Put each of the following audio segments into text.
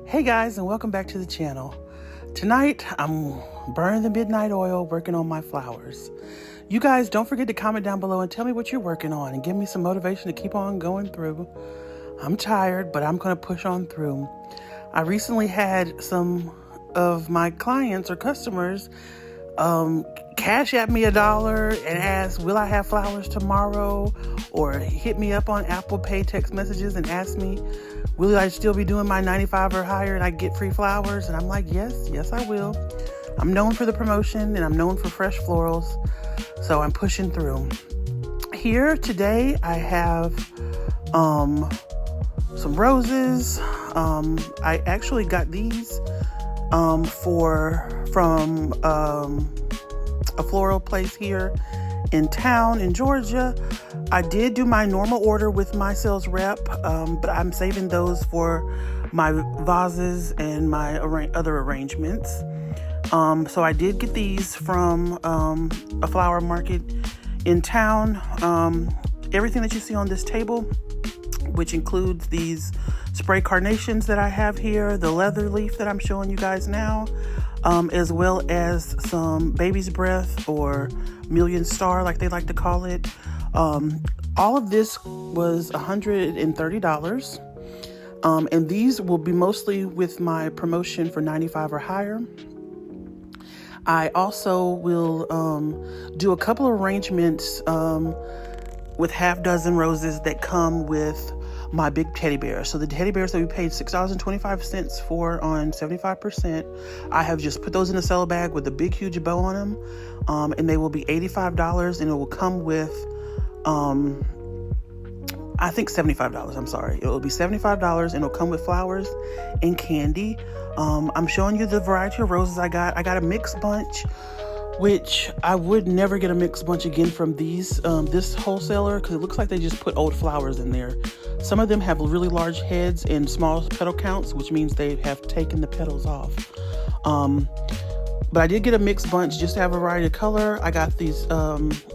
Hey guys, and welcome back to the channel. Tonight, I'm burning the midnight oil working on my flowers. You guys, don't forget to comment down below and tell me what you're working on and give me some motivation to keep on going through. I'm tired, but I'm going to push on through. I recently had some of my clients or customers cash at me $1 and ask, will I have flowers tomorrow? Or hit me up on Apple Pay text messages and ask me, will I still be doing my 95 or higher and I get free flowers? And I'm like, yes, I will. I'm known for the promotion and I'm known for fresh florals. So I'm pushing through. Here today, I have some roses. I actually got these from a floral place here in town in Georgia. I did do my normal order with my sales rep, but I'm saving those for my vases and my other arrangements. So I did get these from a flower market in town. Everything that you see on this table, which includes these spray carnations that I have here, the leather leaf that I'm showing you guys now, as well as some baby's breath or million star, like they like to call it. All of this was $130. And these will be mostly with my promotion for 95 or higher. I also will do a couple of arrangements with half dozen roses that come with my big teddy bear. So the teddy bears that we paid $6.25 for on 75%, I have just put those in a cello bag with a big huge bow on them, and they will be $85, and it will come with I think $75. I'm sorry, it will be $75, and it'll come with flowers and candy. I'm showing you the variety of roses I got. I got a mixed bunch, which I would never get a mixed bunch again from this wholesaler, because it looks like they just put old flowers in there. Some of them have really large heads and small petal counts, which means they have taken the petals off. But I did get a mixed bunch just to have a variety of color. I got these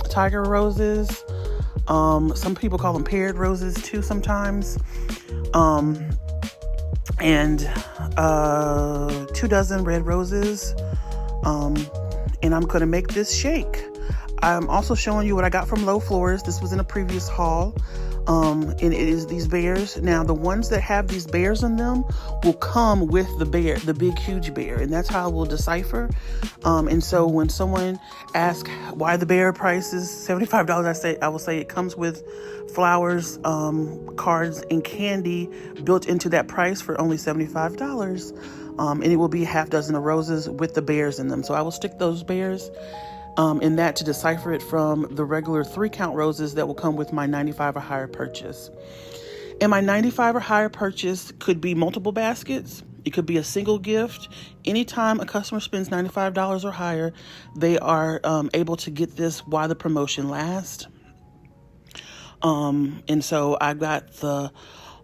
tiger roses. Some people call them paired roses too sometimes. And 2 dozen red roses. And I'm going to make this shake. I'm also showing you what I got from Low Floors. This was in a previous haul. And it is these bears. Now, the ones that have these bears in them will come with the bear, the big, huge bear. And that's how I will decipher. And so when someone asks why the bear price is $75, I will say it comes with flowers, cards, and candy built into that price for only $75. And it will be half dozen of roses with the bears in them. So I will stick those bears in that to decipher it from the regular 3-count roses that will come with my 95 or higher purchase. And my 95 or higher purchase could be multiple baskets. It could be a single gift. Anytime a customer spends $95 or higher, they are able to get this while the promotion lasts. And so I got the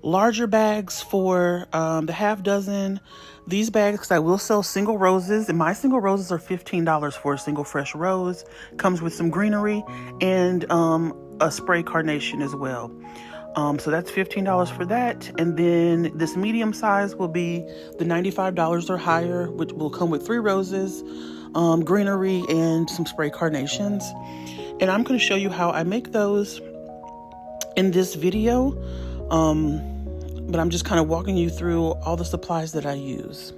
larger bags for the half dozen. These bags, I will sell single roses, and my single roses are $15 for a single fresh rose. Comes with some greenery and a spray carnation as well. So that's $15 for that. And then this medium size will be the $95 or higher, which will come with 3 roses, greenery, and some spray carnations. And I'm going to show you how I make those in this video. But I'm just kind of walking you through all the supplies that I use.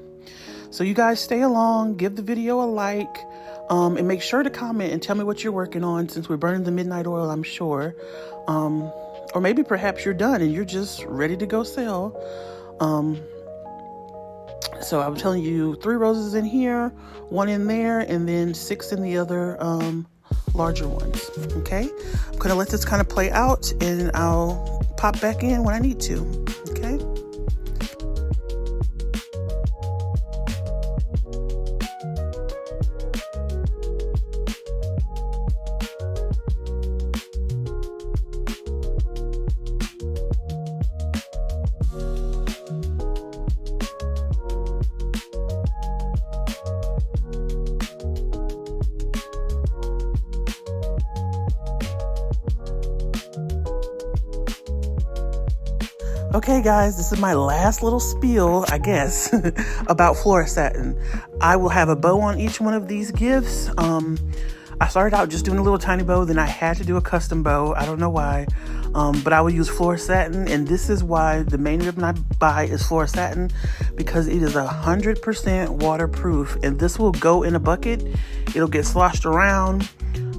So you guys stay along, give the video a like, and make sure to comment and tell me what you're working on, since we're burning the midnight oil, I'm sure. Or maybe perhaps you're done and you're just ready to go sell. So I'm telling you 3 roses in here, 1 in there, and then 6 in the other larger ones. Okay, I'm gonna let this kind of play out, and I'll pop back in when I need to. Okay. Okay, guys, this is my last little spiel, I guess, about Florisatin. I will have a bow on each one of these gifts. I started out just doing a little tiny bow, then I had to do a custom bow. I don't know why, but I will use Florisatin, and this is why the main ribbon I buy is Florisatin, because it is 100% waterproof, and this will go in a bucket. It'll get sloshed around.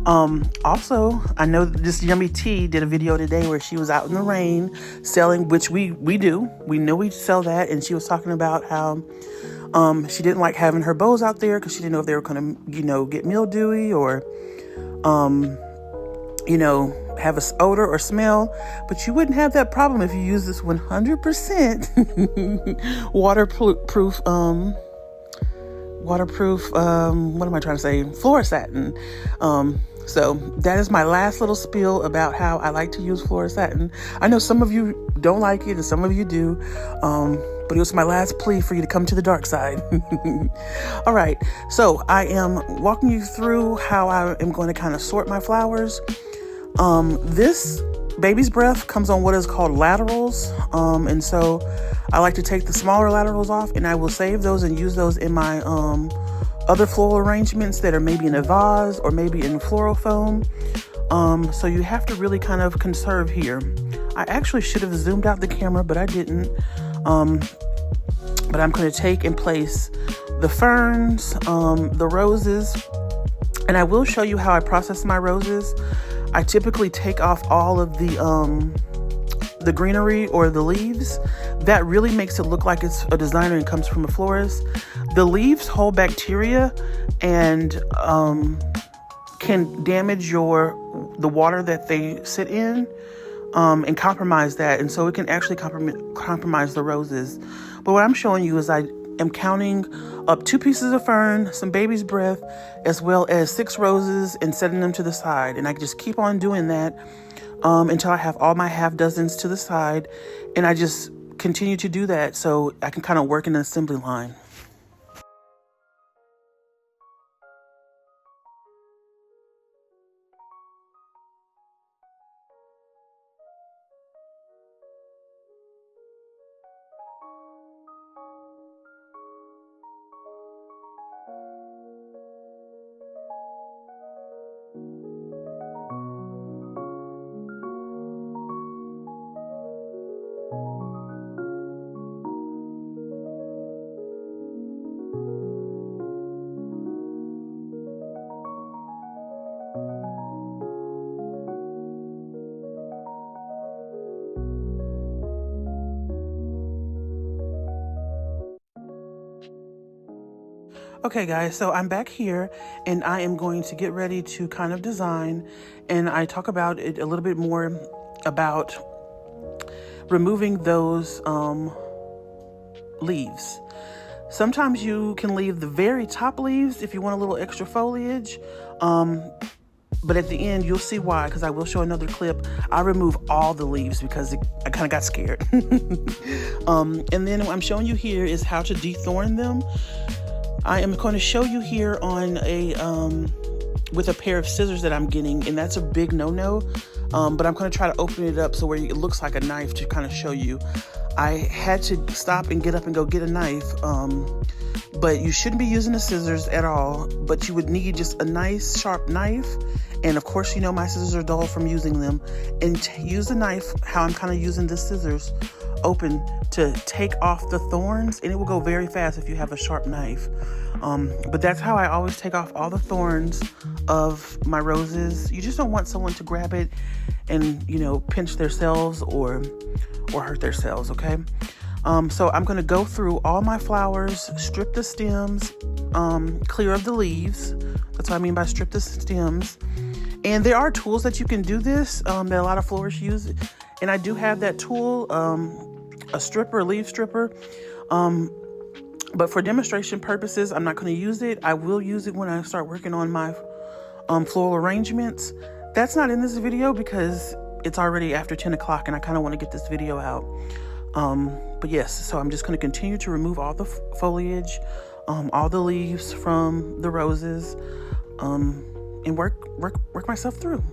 Also, I know this Yummy Tea did a video today where she was out in the rain selling, which we do. We know we sell that, and she was talking about how she didn't like having her bows out there because she didn't know if they were going to, get mildewy or, have a odor or smell. But you wouldn't have that problem if you use this 100% waterproof, what am I trying to say? Florisatin. So that is my last little spiel about how I like to use Florisatin. I know some of you don't like it and some of you do. But it was my last plea for you to come to the dark side. All right. So I am walking you through how I am going to kind of sort my flowers. This Baby's Breath comes on what is called laterals. And so I like to take the smaller laterals off, and I will save those and use those in my other floral arrangements that are maybe in a vase or maybe in floral foam. So you have to really kind of conserve here. I actually should have zoomed out the camera, but I didn't. But I'm going to take and place the ferns, the roses, and I will show you how I process my roses. I typically take off all of the greenery or the leaves. That really makes it look like it's a designer and comes from a florist. The leaves hold bacteria and can damage the water that they sit in, and compromise that. And so it can actually compromise the roses. But what I'm showing you is I am counting up 2 pieces of fern, some Baby's Breath, as well as 6 roses, and setting them to the side. And I just keep on doing that until I have all my half dozens to the side. And I just continue to do that so I can kind of work in an assembly line. Okay, guys, so I'm back here and I am going to get ready to kind of design, and I talk about it a little bit more about removing those leaves. Sometimes you can leave the very top leaves if you want a little extra foliage, but at the end you'll see why, because I will show another clip. I remove all the leaves because I kind of got scared. And then what I'm showing you here is how to dethorn them. I am going to show you here on with a pair of scissors that I'm getting, and that's a big no-no, but I'm going to try to open it up so where it looks like a knife to kind of show you. I had to stop and get up and go get a knife, but you shouldn't be using the scissors at all, but you would need just a nice sharp knife, and of course my scissors are dull from using them, and use the knife how I'm kind of using the scissors open to take off the thorns, and it will go very fast if you have a sharp knife. But that's how I always take off all the thorns of my roses. You just don't want someone to grab it and pinch themselves or hurt themselves. Okay, so I'm going to go through all my flowers, strip the stems, clear of the leaves. That's what I mean by strip the stems. And there are tools that you can do this that a lot of florists use, and I do have that tool, a stripper, a leaf stripper. But for demonstration purposes, I'm not going to use it. I will use it when I start working on my floral arrangements. That's not in this video because it's already after 10 o'clock and I kind of want to get this video out. But yes, so I'm just going to continue to remove all the foliage, all the leaves from the roses, and work myself through.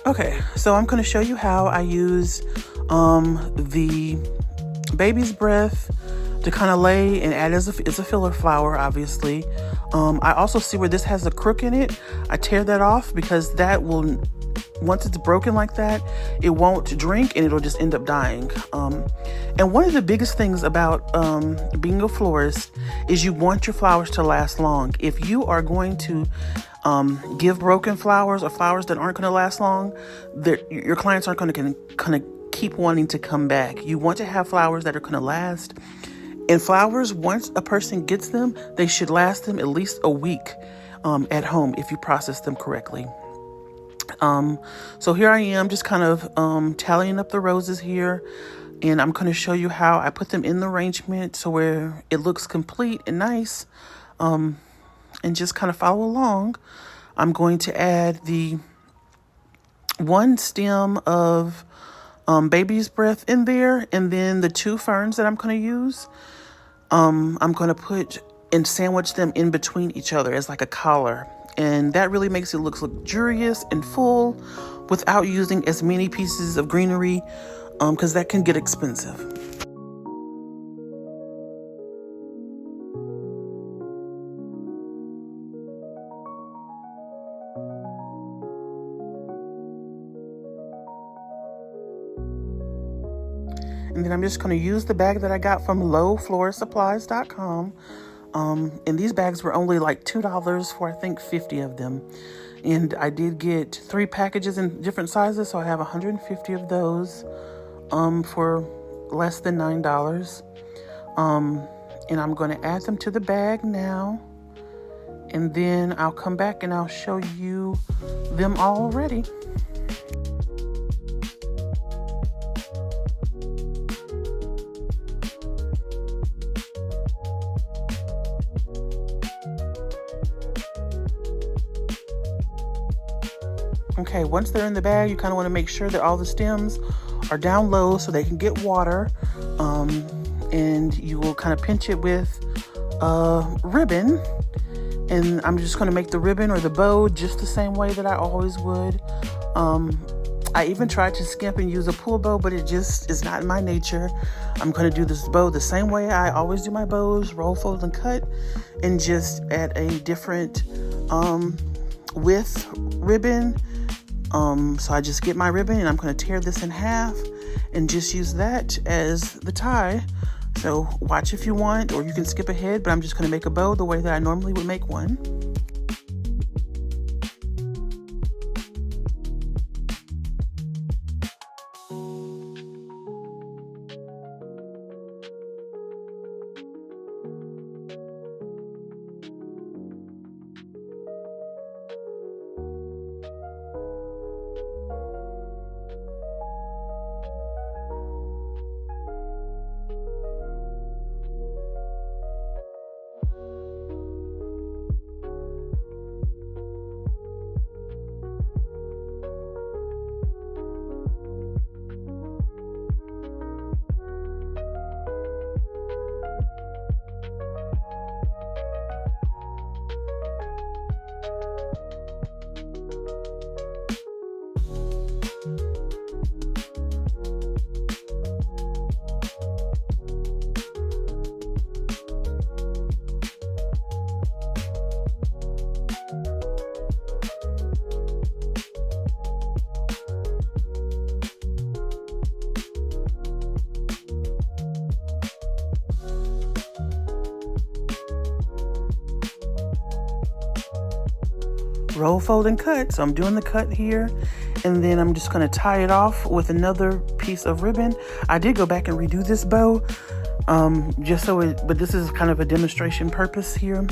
Okay, so I'm going to show you how I use the baby's breath to kind of lay and add as it's a filler flower, obviously. I also see where this has a crook in it. I tear that off because that will, once it's broken like that, it won't drink and it'll just end up dying. And one of the biggest things about being a florist is you want your flowers to last long. If you are going to give broken flowers or flowers that aren't going to last long, your clients aren't going to keep wanting to come back. You want to have flowers that are going to last. And flowers, once a person gets them, they should last them at least a week at home if you process them correctly. So here I am just kind of tallying up the roses here, and I'm going to show you how I put them in the arrangement so where it looks complete and nice, and just kind of follow along. I'm going to add the one stem of baby's breath in there, and then the two ferns that I'm going to use. I'm going to put and sandwich them in between each other as like a collar. And that really makes it look luxurious and full without using as many pieces of greenery, because that can get expensive. And then I'm just going to use the bag that I got from lowfloristsupplies.com. And these bags were only like $2 for, I think, 50 of them. And I did get 3 packages in different sizes, so I have 150 of those for less than $9. And I'm going to add them to the bag now. And then I'll come back and I'll show you them all ready. Okay, once they're in the bag, you kind of want to make sure that all the stems are down low so they can get water. And you will kind of pinch it with a ribbon. And I'm just going to make the ribbon or the bow just the same way that I always would. I even tried to skimp and use a pull bow, but it just is not in my nature. I'm going to do this bow the same way I always do my bows, roll, fold, and cut, and just add a different width ribbon. So I just get my ribbon and I'm going to tear this in half and just use that as the tie. So watch if you want, or you can skip ahead, but I'm just going to make a bow the way that I normally would make one. Roll, fold, and cut. So I'm doing the cut here, and then I'm just going to tie it off with another piece of ribbon. I did go back and redo this bow, just so it, but this is kind of a demonstration purpose here.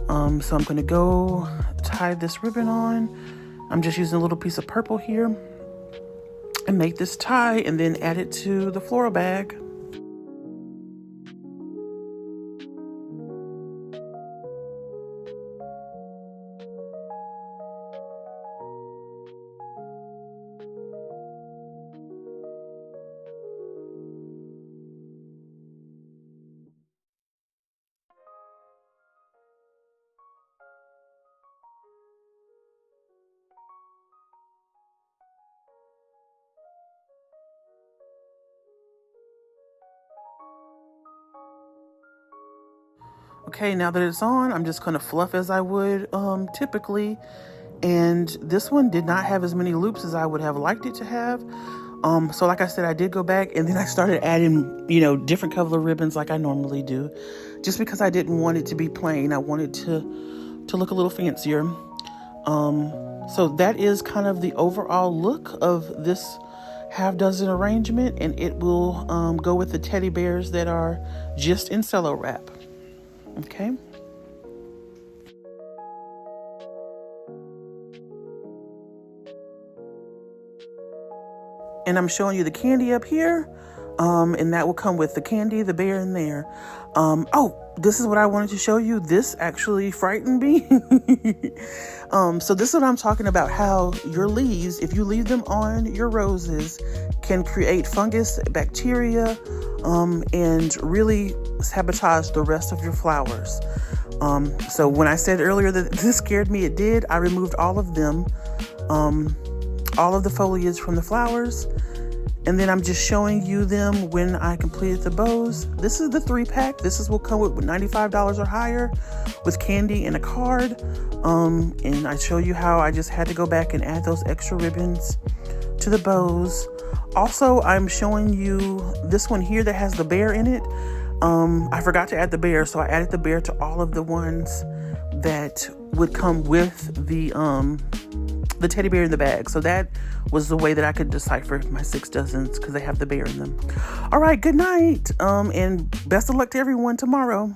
So I'm going to go tie this ribbon on. I'm just using a little piece of purple here and make this tie, and then add it to the floral bag. Okay, now that it's on, I'm just gonna fluff as I would typically. And this one did not have as many loops as I would have liked it to have. So like I said, I did go back and then I started adding, different color ribbons like I normally do, just because I didn't want it to be plain. I wanted to look a little fancier. So that is kind of the overall look of this half dozen arrangement, and it will go with the teddy bears that are just in cello wrap. Okay. And I'm showing you the candy up here. And that will come with the candy, the bear in there. Oh, this is what I wanted to show you. This actually frightened me. So this is what I'm talking about, how your leaves, if you leave them on your roses, can create fungus, bacteria, and really sabotage the rest of your flowers. So when I said earlier that this scared me, it did. I removed all of them, all of the foliage from the flowers. And then I'm just showing you them when I completed the bows. This is the 3-pack. This will come with $95 or higher with candy and a card. And I show you how I just had to go back and add those extra ribbons to the bows. Also, I'm showing you this one here that has the bear in it. I forgot to add the bear, so I added the bear to all of the ones that would come with the teddy bear in the bag. So that was the way that I could decipher my 6 dozens, because they have the bear in them. All right, good night, and best of luck to everyone tomorrow.